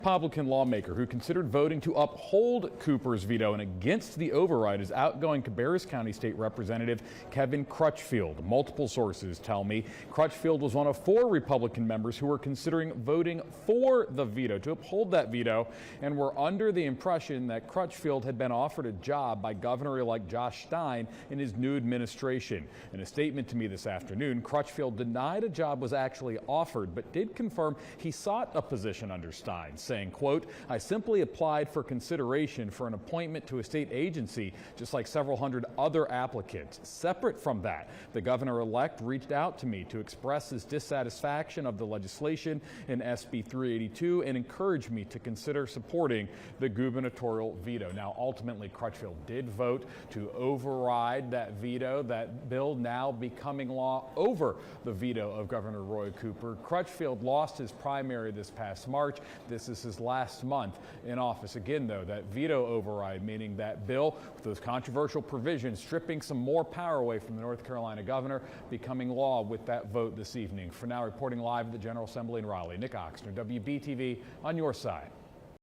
Republican lawmaker who considered voting to uphold Cooper's veto and against the override is outgoing Cabarrus County State Representative Kevin Crutchfield. Multiple sources tell me Crutchfield was one of 4 Republican members who were considering voting for the veto, to uphold that veto, and were under the impression that Crutchfield had been offered a job by Governor-elect Josh Stein in his new administration. In a statement to me this afternoon, Crutchfield denied a job was actually offered, but did confirm he sought a position under Stein, saying, quote, "I simply applied for consideration for an appointment to a state agency, just like several hundred other applicants. Separate from that, the governor-elect reached out to me to express his dissatisfaction of the legislation in SB 382 and encouraged me to consider supporting the gubernatorial veto." Now, ultimately, Crutchfield did vote to override that veto, that bill now becoming law over the veto of Governor Roy Cooper. Crutchfield lost his primary this past March. This is his last month in office. Again, though, that veto override, meaning that bill with those controversial provisions stripping some more power away from the North Carolina governor, becoming law with that vote this evening. For now, reporting live at the General Assembly in Raleigh, Nick Oxner, WBTV, on your side.